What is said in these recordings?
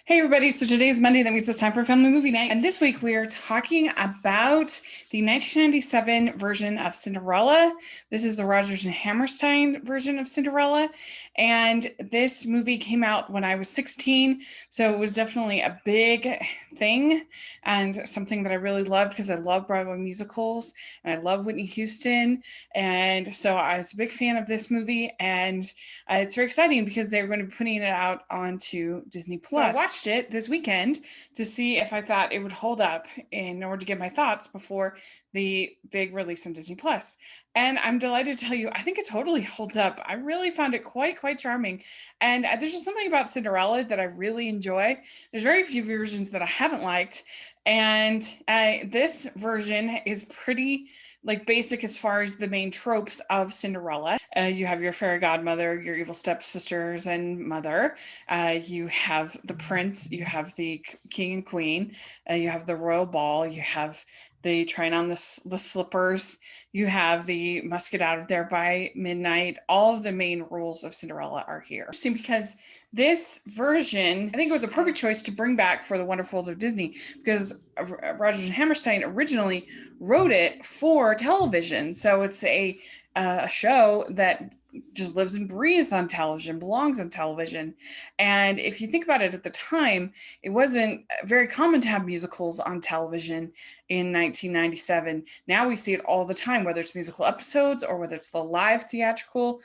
Hey everybody, so today's Monday, that means it's time for family movie night. And this week we are talking about the 1997 version of Cinderella. This is the Rogers and Hammerstein version of Cinderella. And this movie came out when I was 16, so it was definitely a big thing and something that I really loved because I love Broadway musicals and I love Whitney Houston. And so I was a big fan of this movie, and it's very exciting because they're going to be putting it out onto Disney Plus. So I watched it this weekend to see if I thought it would hold up in order to get my thoughts before the big release on Disney Plus. And I'm delighted to tell you, I think it totally holds up. I really found it quite charming. And there's just something about Cinderella that I really enjoy. There's very few versions that I haven't liked. And this version is pretty like basic as far as the main tropes of Cinderella. You have your fairy godmother, your evil stepsisters and mother. You have the prince, you have the king and queen, you have the royal ball, you have the trying on the slippers, you have the must get out of there by midnight. All of the main rules of Cinderella are here. Interesting because this version, I think it was a perfect choice to bring back for the Wonderful World of Disney, because Rogers and Hammerstein originally wrote it for television. So it's a show that just lives and breathes on television, belongs on television. And if you think about it, at the time, it wasn't very common to have musicals on television in 1997. Now we see it all the time, whether it's musical episodes or whether it's the live theatrical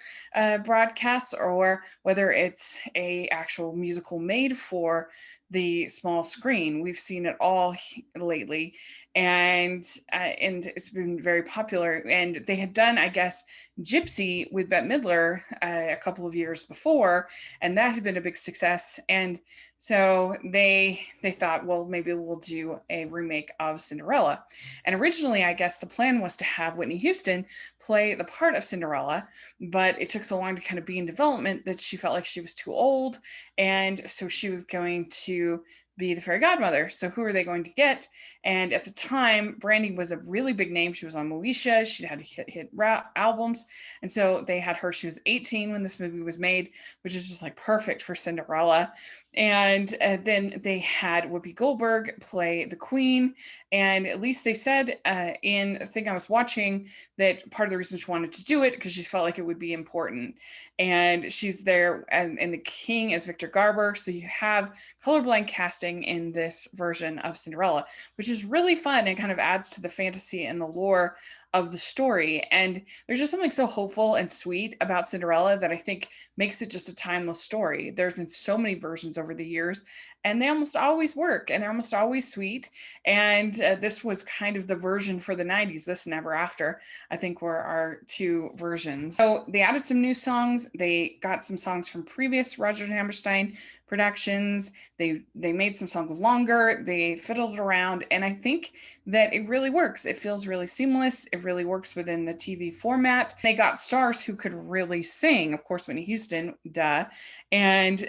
broadcasts, or whether it's a actual musical made for the small screen. We've seen it all lately, and it's been very popular. And they had done, I guess, Gypsy with Bette Midler a couple of years before, and that had been a big success. And so they thought, well, maybe we'll do a remake of Cinderella. And originally, I guess the plan was to have Whitney Houston play the part of Cinderella, but it took so long to kind of be in development that she felt like she was too old, and so she was going to be the fairy godmother. So who are they going to get? And at the time, Brandy was a really big name. She was on Moesha. She had hit albums. And so they had her. She was 18 when this movie was made, which is just like perfect for Cinderella. And then they had Whoopi Goldberg play the queen. And at least they said in a thing I was watching that part of the reason she wanted to do it because she felt like it would be important. And she's there, and the king is Victor Garber. So you have colorblind casting in this version of Cinderella, which is really fun and kind of adds to the fantasy and the lore of the story. And there's just something so hopeful and sweet about Cinderella that I think makes it just a timeless story. There's been so many versions over the years, and they almost always work, and they're almost always sweet. And this was kind of the version for the 90s. This and Ever After, I think, were our two versions. So they added some new songs. They got some songs from previous Roger and Hammerstein productions. They made some songs longer. They fiddled around, and I think that it really works. It feels really seamless. It really works within the TV format. They got stars who could really sing. Of course, Whitney Houston, duh. And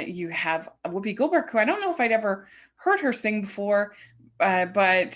you have Whoopi Goldberg, who I don't know if I'd ever heard her sing before, but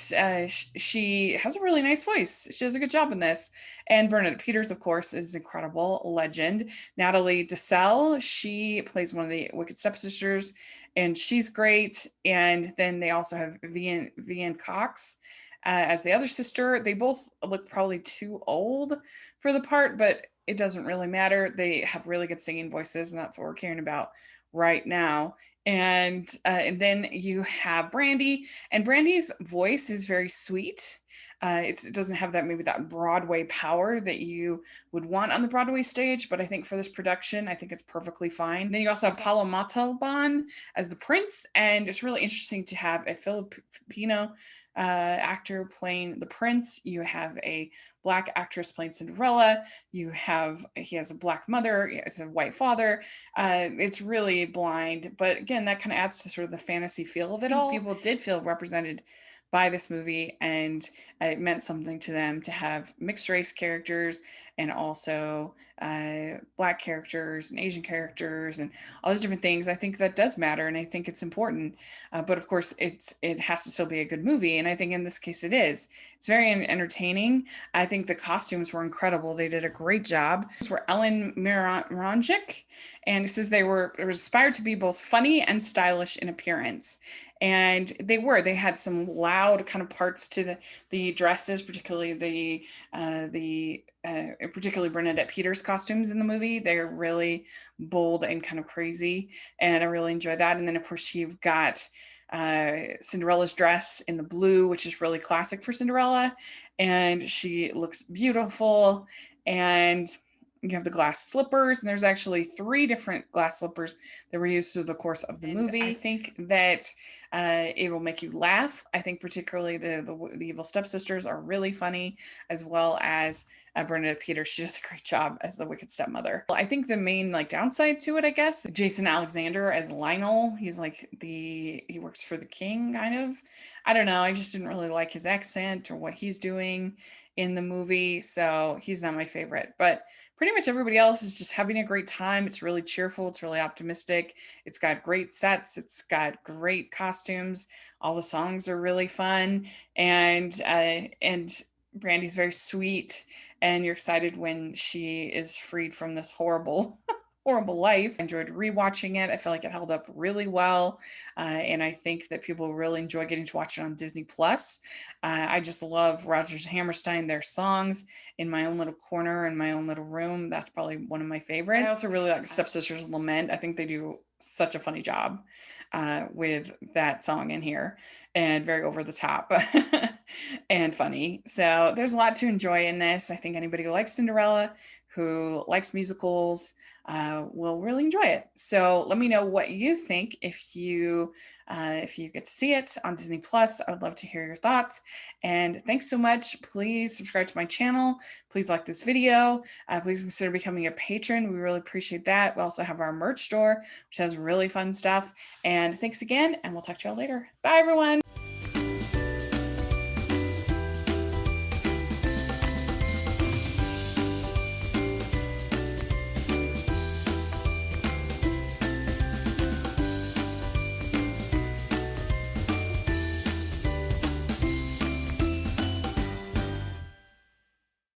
she has a really nice voice. She does a good job in this. And Bernadette Peters, of course, is incredible, legend. Natalie Desselle, she plays one of the Wicked Stepsisters, and she's great. And then they also have Vivienne Cox as the other sister. They both look probably too old for the part, but it doesn't really matter. They have really good singing voices, and that's what we're caring about right now. And then you have Brandy, and Brandy's voice is very sweet. It doesn't have that, maybe that Broadway power that you would want on the Broadway stage, but I think for this production, I think it's perfectly fine. Then you also have Paulo Montalban as the prince, and it's really interesting to have a Filipino actor playing the prince. You have a Black actress playing Cinderella. He has a Black mother, he has a white father. It's really blind, but again, that kind of adds to sort of the fantasy feel of it all. People did feel represented by this movie, and it meant something to them to have mixed race characters and also Black characters and Asian characters and all those different things. I think that does matter, and I think it's important. But of course, it has to still be a good movie, and I think in this case it is. It's very entertaining. I think the costumes were incredible. They did a great job. These were Ellen Miranchik, and it says they were inspired to be both funny and stylish in appearance. And they had some loud kind of parts to the dresses, particularly particularly Bernadette Peters costumes in the movie. They're really bold and kind of crazy, and I really enjoy that. And then of course you've got Cinderella's dress in the blue, which is really classic for Cinderella, and she looks beautiful. And you have the glass slippers, and there's actually 3 different glass slippers that were used through the course of the movie. I think that it will make you laugh. I think particularly the evil stepsisters are really funny, as well as Bernadette Peters. She does a great job as the wicked stepmother. I think the main downside to it, I guess, Jason Alexander as Lionel. He's he works for the king, kind of. I don't know. I just didn't really like his accent or what he's doing in the movie, so he's not my favorite. But pretty much everybody else is just having a great time. It's really cheerful. It's really optimistic. It's got great sets. It's got great costumes. All the songs are really fun, and Brandy's very sweet, and you're excited when she is freed from this horrible horrible life. I enjoyed rewatching it. I feel like it held up really well, and I think that people really enjoy getting to watch it on Disney Plus. I just love Rogers and Hammerstein, their songs in my own little corner in my own little room. That's probably one of my favorites. I also really like Stepsisters Lament. I think they do such a funny job with that song in here, and very over the top and funny. So there's a lot to enjoy in this. I think anybody who likes Cinderella, who likes musicals, will really enjoy it. So let me know what you think if you get to see it on Disney Plus. I would love to hear your thoughts. And thanks so much. Please subscribe to my channel. Please like this video. Please consider becoming a patron. We really appreciate that. We also have our merch store, which has really fun stuff. And thanks again, and we'll talk to y'all later. Bye, everyone.